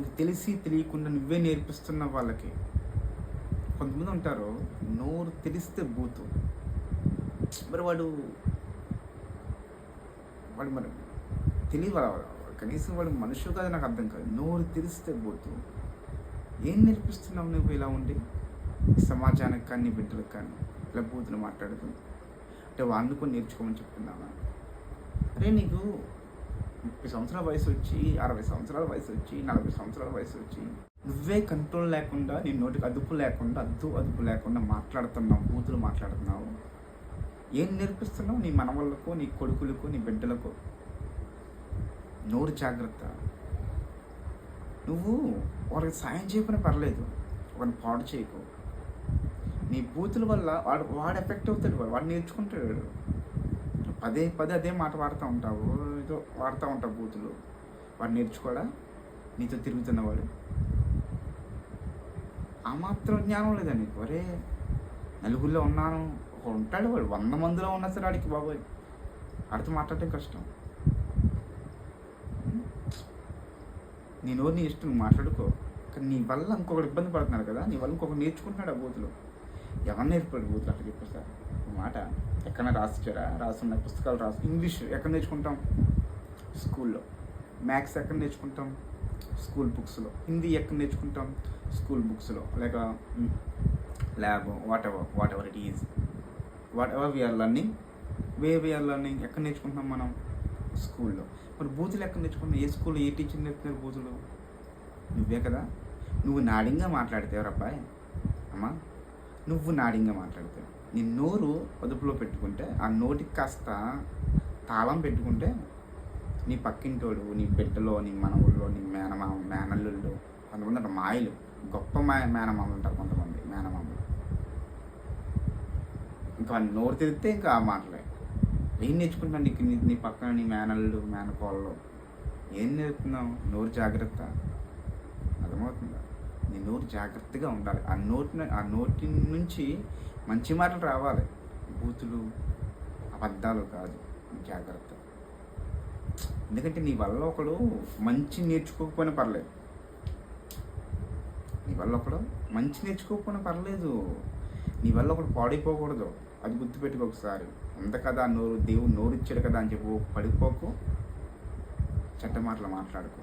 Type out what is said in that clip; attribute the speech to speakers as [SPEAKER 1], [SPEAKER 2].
[SPEAKER 1] నీకు తెలిసి తెలియకుండా నువ్వే నేర్పిస్తున్న వాళ్ళకి. కొంతమంది ఉంటారు, నోరు తెరిస్తే బూతు. మరి వాడు వాడు మరి తెలియదు, కనీసం వాడు మనుషులు కాదు నాకు అర్థం కాదు. నోరు తెరిస్తే బూతు. ఏం నేర్పిస్తున్నావు నువ్వు ఇలా ఉండి సమాజానికి కానీ బిడ్డలకు కానీ ఇలా బూతులు మాట్లాడుతూ? అంటే వాడిని కూడా నేర్చుకోమని చెప్తున్నావా? అరే నీకు 30 సంవత్సరాల వయసు వచ్చి, 60 సంవత్సరాల వయసు వచ్చి, 40 సంవత్సరాల వయసు వచ్చి నువ్వే కంట్రోల్ లేకుండా, నీ నోటికి అదుపు లేకుండా, అదుపు లేకుండా మాట్లాడుతున్నావు, బూతులు మాట్లాడుతున్నావు. ఏం నేర్పిస్తున్నావు నీ మనవళ్ళకు, నీ కొడుకులకు, నీ బిడ్డలకు? నోరు జాగ్రత్త. నువ్వు వాళ్ళకి సాయం చేయకుండా పర్లేదు, వాడిని పాడు చేయకు. నీ బూతుల వల్ల వాడు ఎఫెక్ట్ అవుతాడు, వాడు నేర్చుకుంటాడు. పదే అదే మాట వాడుతూ ఉంటావు, ఏదో వాడుతూ ఉంటావు బూతులు. వాడు నేర్చుకోడా? నీతో తిరుగుతున్నవాడు ఆ మాత్రం జ్ఞానం లేదా నీకు? అరే నలుగురిలో ఉన్నాను, ఉంటాడు వాడు, 100 మందిలో ఉన్నా సరే వాడికి బాబోయ్ వాడితో మాట్లాడటం కష్టం. నీ నోరు నీ ఇష్టం, నువ్వు మాట్లాడుకో. కానీ నీ వల్ల ఇంకొకటి ఇబ్బంది పడుతున్నాడు కదా, నీ వల్ల ఇంకొకటి నేర్చుకుంటున్నాడు ఆ బూతులు. ఎవరు నేర్పాడు బూతులు? అట్లా చెప్పేస్తారు మాట. ఎక్కడ రాసున్న పుస్తకాలు ఇంగ్లీష్ ఎక్కడ నేర్చుకుంటాం? స్కూల్లో. మ్యాథ్స్ ఎక్కడ నేర్చుకుంటాం? స్కూల్ బుక్స్లో. హిందీ ఎక్కడ నేర్చుకుంటాం? స్కూల్ బుక్స్లో, లేక lab, whatever it is, whatever we are learning ఎక్కడ నేర్చుకుంటున్నాం మనం? స్కూల్లో. మరి బూతులు ఎక్కడ నేర్చుకుంటాం? ఏ స్కూల్లో ఏ టీచర్ నేర్పుతున్నారు బూతులు? నువ్వే కదా. నువ్వు నాడింగా మాట్లాడితే అబ్బాయి అమ్మా, నువ్వు నాడింగా మాట్లాడితే, నీ నోరు అదుపులో పెట్టుకుంటే, ఆ నోటికి కాస్త తాళం పెట్టుకుంటే, నీ పక్కింటోడు, నీ బిడ్డలో, నీ మనవుల్లో, నీ మేనల్లుళ్ళు, కొంతమంది అంటారు మాయలు, గొప్ప మేనమామలు ఉంటారు, కొంతమంది మేనమామలు. ఇంకా నోరు తిరిగితే ఇంకా ఆ మాటలే. ఏం నేర్చుకుంటున్నావు? నీ పక్కన నీ మేనల్లు, మేనకోళ్ళు ఏం నేర్పుతున్నావు? నోరు జాగ్రత్త. అర్థమవుతుందా? నీ నోరు జాగ్రత్తగా ఉండాలి. ఆ నోటి నుంచి మంచి మాటలు రావాలి, బూతులు, అబద్ధాలు కాదు. జాగ్రత్త. ఎందుకంటే నీ వల్ల ఒకడు మంచి నేర్చుకోకపోయినా పర్లేదు, నీ వల్ల ఒకడు పాడైపోకూడదు. అది గుర్తుపెట్టుకో ఒకసారి. అంత కదా నోరు, దేవుడు నోరు ఇచ్చాడు కదా అని చెప్పి పడిపోకు, చెడ్డ మాటలు మాట్లాడుకో.